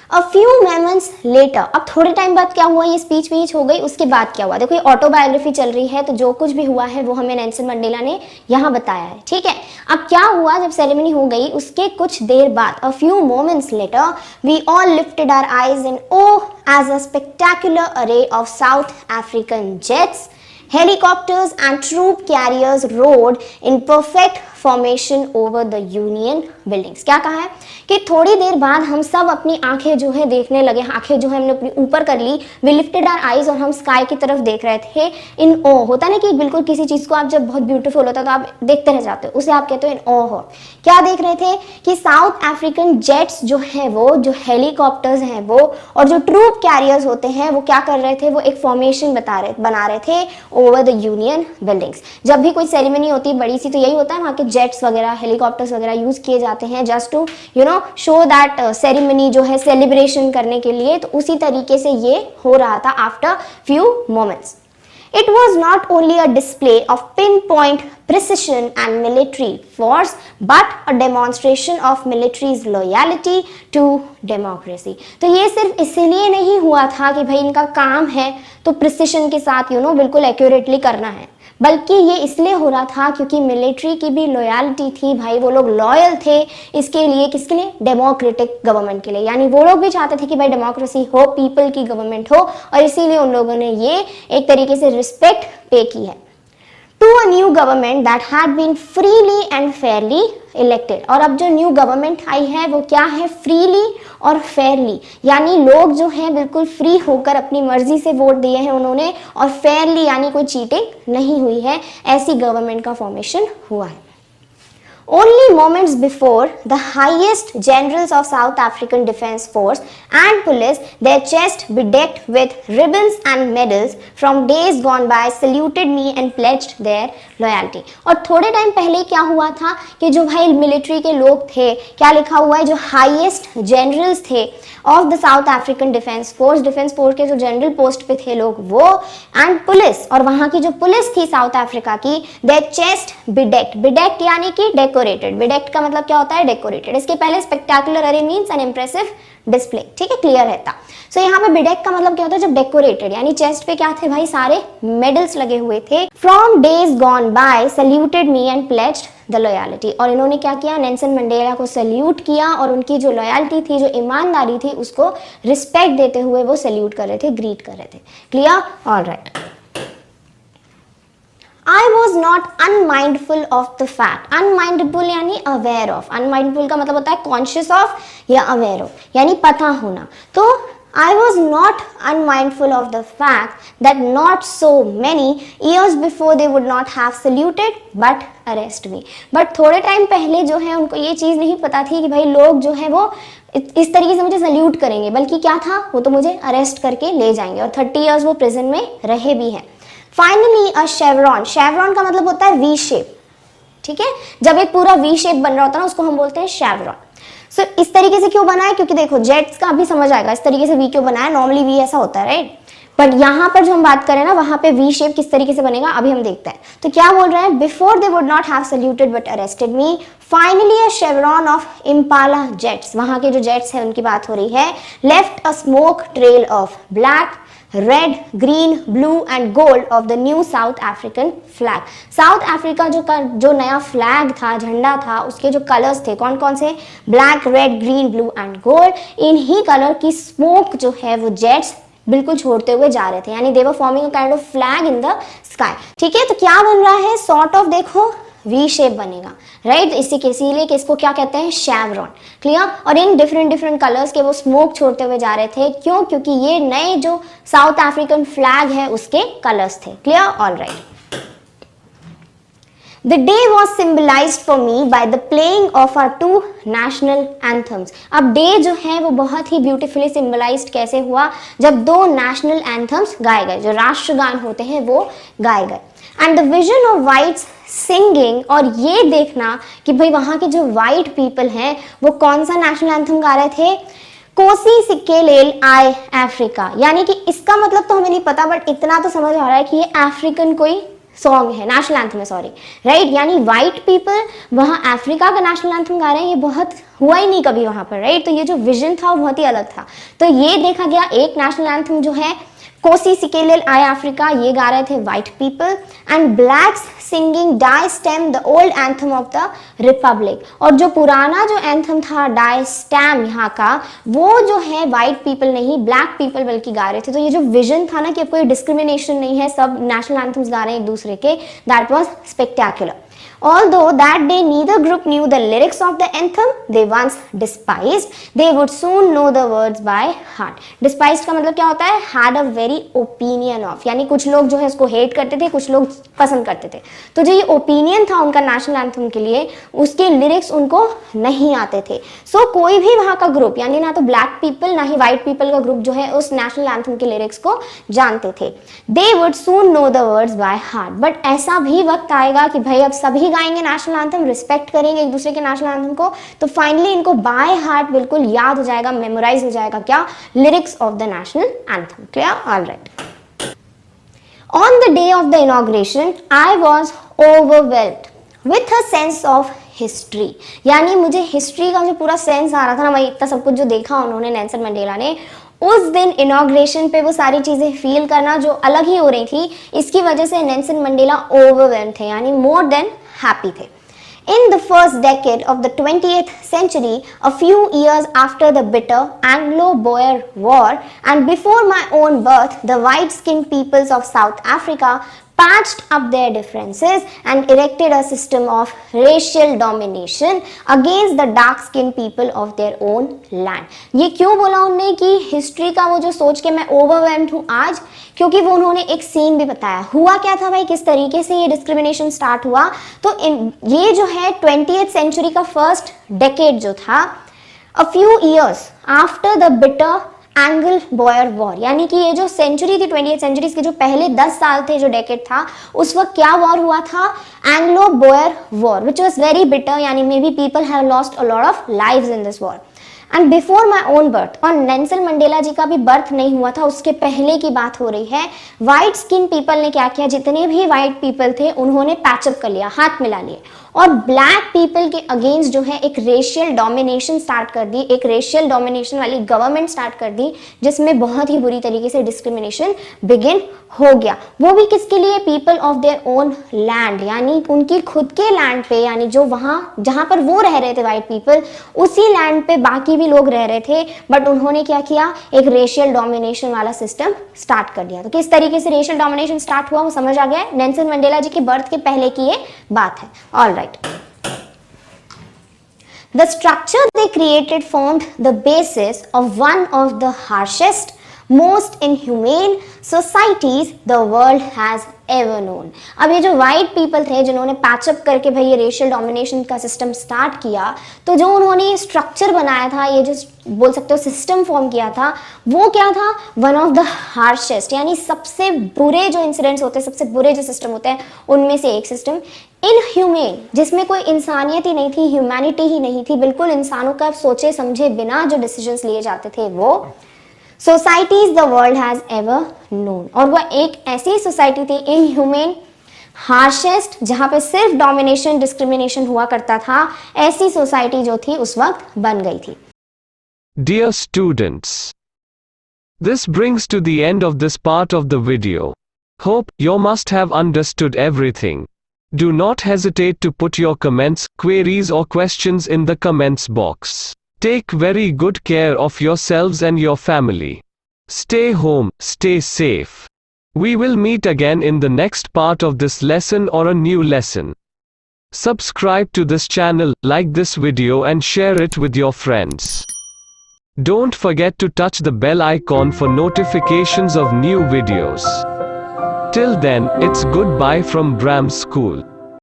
A few moments later, अब थोड़े time बाद क्या हुआ, ये स्पीच हो गई, उसके बाद क्या हुआ, देखो ये ऑटोबायोग्राफी चल रही है तो जो कुछ भी हुआ है वो हमें नेल्सन मंडेला ने यहाँ बताया है, ठीक है। अब क्या हुआ, जब सेरेमनी हो गई उसके कुछ देर बाद, a few moments later, we all lifted our eyes in awe as a spectacular array of South African jets, helicopters and troop carriers rode in perfect formation over the union buildings. क्या कहा है कि थोड़ी देर बाद हम सब अपनी आंखें जो है देखने लगे, आंखें जो है हमने अपनी ऊपर कर ली, वी लिफ्टेड आवर आईज, और हम स्काई की तरफ देख रहे थे इन ओ। होता ना कि बिल्कुल किसी चीज को आप जब बहुत ब्यूटीफुल होता है तो आप देखते रह जाते हो, उसे आप कहते हो इन ओ हो। क्या देख रहे थे कि साउथ अफ्रीकन जेट्स जो है वो, जो हेलीकॉप्टर्स हैं वो, और जो ट्रूप कैरियर्स होते हैं वो क्या कर रहे थे, वो एक फॉर्मेशन बना रहे थे ओवर द यूनियन बिल्डिंग्स। जब भी कोई सेरेमनी होती है बड़ी सी तो यही होता है, वहाँ के जेट्स वगैरह, हेलीकॉप्टर्स वगैरह यूज किए जाते हैं just to show that ceremony जो है सेलिब्रेशन करने के लिए। तो उसी तरीके से ये हो रहा था after few moments. It was not only a display of pinpoint precision and military force, but a demonstration of military's loyalty to democracy. तो ये सिर्फ इसीलिए नहीं हुआ था कि भाई इनका काम है तो प्रिसिशन के साथ बिल्कुल एक्यूरेटली करना है, बल्कि ये इसलिए हो रहा था क्योंकि मिलिट्री की भी लॉयल्टी थी भाई, वो लोग लॉयल थे इसके लिए, किसके लिए, डेमोक्रेटिक गवर्नमेंट के लिए। यानी वो लोग भी चाहते थे कि भाई डेमोक्रेसी हो, पीपल की गवर्नमेंट हो, और इसीलिए उन लोगों ने ये एक तरीके से रिस्पेक्ट पे की है to a new government that had been freely and fairly elected. और अब जो न्यू गवर्नमेंट आई है वो क्या है, फ्रीली और फेयरली, यानी लोग जो हैं बिल्कुल फ्री होकर अपनी मर्जी से वोट दिए हैं उन्होंने, और फेयरली यानी कोई चीटिंग नहीं हुई है, ऐसी गवर्नमेंट का फॉर्मेशन हुआ है। Only moments before, the highest generals of South African Defence Force and police, their chest bedecked with ribbons and medals from days gone by, saluted me and pledged their loyalty. और थोड़े time पहले क्या हुआ था कि जो भाई military के लोग थे, क्या लिखा हुआ है, जो हाईएस्ट जनरल्स थे of the south African defence force के जो जनरल पोस्ट पे थे लोग वो, एंड पुलिस, और वहाँ की जो पुलिस थी साउथ अफ्रीका की, देयर चेस्ट बिडेक्ट यानी कि डेकोरेटेड। बिडेक्ट का मतलब क्या होता है, डेकोरेटेड। इसके पहले स्पेक्टेकुलर अरे मीन्स एन इम्प्रेसिव डिस्प्ले, ठीक है, क्लियर रहता। सो यहाँ पे बिडेक का मतलब क्या होता है, जब डेकोरेटेड, यानी चेस्ट पे क्या थे भाई, सारे मेडल्स लगे हुए थे। From days gone by saluted me and pledged the loyalty. और इन्होंने क्या किया, नेल्सन मंडेला को सल्यूट किया और उनकी जो लॉयल्टी थी, जो ईमानदारी थी, उसको रिस्पेक्ट देते हुए वो सल्यूट कर रहे थे, ग्रीट कर रहे थे। Clear, all right. I was not unmindful of the fact. Unmindful यानी aware of. Unmindful का मतलब होता है conscious of या aware of, यानी पता होना। तो I was not unmindful of the fact that not so many years before they would not have saluted but arrest me. But थोड़े टाइम पहले जो है उनको ये चीज़ नहीं पता थी कि भाई लोग जो है वो इस तरीके से मुझे सल्यूट करेंगे, बल्कि क्या था, वो तो मुझे अरेस्ट करके ले जाएंगे। और 30 इयर्स वो प्रिजन में रहे भी हैं। फाइनली अ शेवरॉन, शेवरॉन का मतलब होता है वी शेप, ठीक है, जब एक पूरा वी शेप बन रहा होता है ना उसको हम बोलते हैं शेवरॉन। सो इस तरीके से क्यों बना है, क्योंकि देखो जेट्स का अभी समझ आएगा इस तरीके से वी क्यों बना है, नॉर्मली वी ऐसा होता है, राइट, बट यहाँ पर जो हम बात करें ना वहां पे वी शेप किस तरीके से बनेगा अभी हम देखते हैं। तो क्या बोल रहे हैं, before they would not have saluted but arrested me, finally a chevron of Impala jets, वहां के जो जेट्स हैं उनकी बात हो रही है, left a smoke trail of black, red, green, blue and gold of the new south African flag. South Africa जो नया फ्लैग था, झंडा था, उसके जो कलर्स थे कौन कौन से, black, red, green, blue and gold, इन्हीं कलर की स्मोक जो है वो जेट्स बिल्कुल छोड़ते हुए जा रहे थे, यानी they were forming a kind of flag in the sky. ठीक है, तो क्या बन रहा है, सॉर्ट ऑफ देखो वी शेप बनेगा, राइट, इसीलिए कि इसको क्या कहते हैं, शेवरॉन। क्लियर, और इन डिफरेंट कलर्स के वो स्मोक छोड़ते हुए जा रहे थे, क्यों, क्योंकि ये नए जो साउथ अफ्रीकन फ्लैग है उसके कलर्स थे। Clear, all right. The day was symbolized for me by the playing of our two national anthems. अब डे जो है वो बहुत ही ब्यूटीफुली सिम्बलाइज्ड कैसे हुआ, जब दो नेशनल एंथम्स गाए गए, जो राष्ट्रगान होते हैं वो गाए गए। And the vision of whites singing, और ये देखना कि भाई वहाँ के जो वाइट पीपल हैं वो कौन सा नेशनल एंथम गा रहे थे, कोसी सिक्केलेल आई अफ्रीका, यानी कि इसका मतलब तो हमें नहीं पता, बट इतना तो समझ आ रहा है कि ये अफ्रीकन कोई सॉन्ग है, नेशनल एंथम है, सॉरी, राइट, यानी वाइट पीपल वहाँ अफ्रीका का नेशनल एंथम गा रहे हैं। ये बहुत हुआ ही नहीं कभी वहां पर, राइट। तो ये जो विजन था वो बहुत ही अलग था। तो ये देखा गया एक नेशनल एंथम जो है कोसी सिकेलियल आई अफ्रीका, ये गा रहे थे white people, and blacks singing Die Stem the old anthem of the republic. और जो पुराना जो एंथम था डाई स्टेम यहाँ का, वो जो है वाइट पीपल नहीं ब्लैक पीपल बल्कि गा रहे थे। तो ये जो विजन था ना कि अब कोई डिस्क्रिमिनेशन नहीं है, सब नेशनल एंथम्स गा रहे हैं एक दूसरे के, that was spectacular. Although that day neither group knew the lyrics of the anthem they once despised, they would soon know the words by heart. Despised का मतलब क्या होता है? Had a very opinion of, यानी कुछ लोग जो है उसको हेट करते थे, कुछ लोग पसंद करते थे। तो जो ये ओपिनियन था उनका नेशनल एंथम के लिए, उसके लिरिक्स उनको नहीं आते थे। सो कोई भी वहाँ का ग्रुप, यानी ना तो ब्लैक पीपल ना ही व्हाइट पीपल का ग्रुप जो है उस नेशनल एंथम के लिरिक्स को जानते थे। They would soon know the words by heart. But ऐसा भी वक्त आएगा कि भाई अब सभी गाएंगे नेशनल एंथम, रिस्पेक्ट करेंगे एक दूसरे के नेशनल एंथम को, तो फाइनली इनको बाय हार्ट बिल्कुल याद हो जाएगा, मेमोराइज हो जाएगा क्या? Lyrics of the national anthem. Clear? Alright. On the day of the inauguration I was overwhelmed with a sense of history, यानी मुझे हिस्ट्री का जो पूरा सेंस आ रहा था ना, मैं इतना सब कुछ जो देखा उन्होंने नेल्सन मंडेला ने, उस दिन इनॉग्रेशन पे वो सारी चीज़ें फील करना जो अलग ही हो रही थी, इसकी वजह से नेल्सन मंडेला ओवरवेल्म थे, यानी मोर देन हैप्पी थे। In the first decade of the 20th century, a few years after the bitter Anglo-Boer War and before my own birth, the white-skinned peoples of South Africa patched up their differences and erected a system of racial domination against the dark-skinned people of their own land. ये क्यों बोला उन्होंने कि history का वो जो सोच के मैं ओवरवेल्म्ड हूँ आज, क्योंकि वो उन्होंने एक सीन भी बताया। हुआ क्या था भाई, किस तरीके से ये डिस्क्रिमिनेशन स्टार्ट हुआ। तो ये जो है 20th सेंचुरी का फर्स्ट डेकेड जो था, a few years after the bitter Anglo Boer war, यानी कि ये जो सेंचुरी थी 20th सेंचुरी के जो पहले 10 साल थे, जो डेकेड था, उस वक्त क्या वॉर हुआ था? Anglo Boer war, which was very bitter, यानी maybe people have lost a lot of lives in this war. And before my own birth, और नेल्सन मंडेला जी का भी बर्थ नहीं हुआ था, उसके पहले की बात हो रही है। व्हाइट स्किन पीपल ने क्या किया, जितने भी व्हाइट पीपल थे उन्होंने पैचअप कर लिया, हाथ मिला लिए, और ब्लैक पीपल के अगेंस्ट जो है एक रेशियल डोमिनेशन स्टार्ट कर दी, एक रेशियल डोमिनेशन वाली गवर्नमेंट स्टार्ट कर दी, जिसमें बहुत ही बुरी तरीके से डिस्क्रिमिनेशन बिगिन हो गया। वो भी किसके लिए? People of their own land, यानी उनकी खुद के लैंड पे, यानी जो वहाँ जहाँ पर वो रह रहे थे व्हाइट पीपल, उसी लैंड पे बाकी भी लोग रह रहे थे, बट उन्होंने क्या किया? एक रेशियल डोमिनेशन वाला सिस्टम स्टार्ट कर दिया। तो किस तरीके से रेशियल डोमिनेशन स्टार्ट हुआ वो समझ आ गया है। नेल्सन मंडेला जी के बर्थ के पहले की ये बात है। Alright. The structure they created formed the basis of one of the harshest, most inhumane societies the world has ever known. अब ये जो white people थे जिन्होंने पैचअप करके भाई ये रेशियल डोमिनेशन का सिस्टम स्टार्ट किया, तो जो उन्होंने ये स्ट्रक्चर बनाया था, ये जो बोल सकते हो सिस्टम फॉर्म किया था, वो क्या था? वन ऑफ द हार्शेस्ट, यानी सबसे बुरे जो इंसिडेंट्स होते हैं, सबसे बुरे जो सिस्टम होते हैं, उनमें से एक सिस्टम। इनह्यूमेन, जिसमें कोई इंसानियत ही नहीं थी, ह्यूमैनिटी ही नहीं थी, बिल्कुल इंसानों का सोचे समझे बिना जो डिसीजंस लिए जाते थे, वो societies the world has ever known. और वह एक ऐसी सोसाइटी थी, इनह्यूमेन, हार्शेस्ट, जहां पे सिर्फ डोमिनेशन डिस्क्रिमिनेशन हुआ करता था, ऐसी सोसाइटी जो थी उस वक्त बन गई थी। Dear students, this brings to the end of this part of the video. Hope you must have understood everything. Do not hesitate to put your comments, queries or questions in the comments box. Take very good care of yourselves and your family. Stay home, stay safe. We will meet again in the next part of this lesson or a new lesson. Subscribe to this channel, like this video and share it with your friends. Don't forget to touch the bell icon for notifications of new videos. Till then, it's goodbye from Bram School.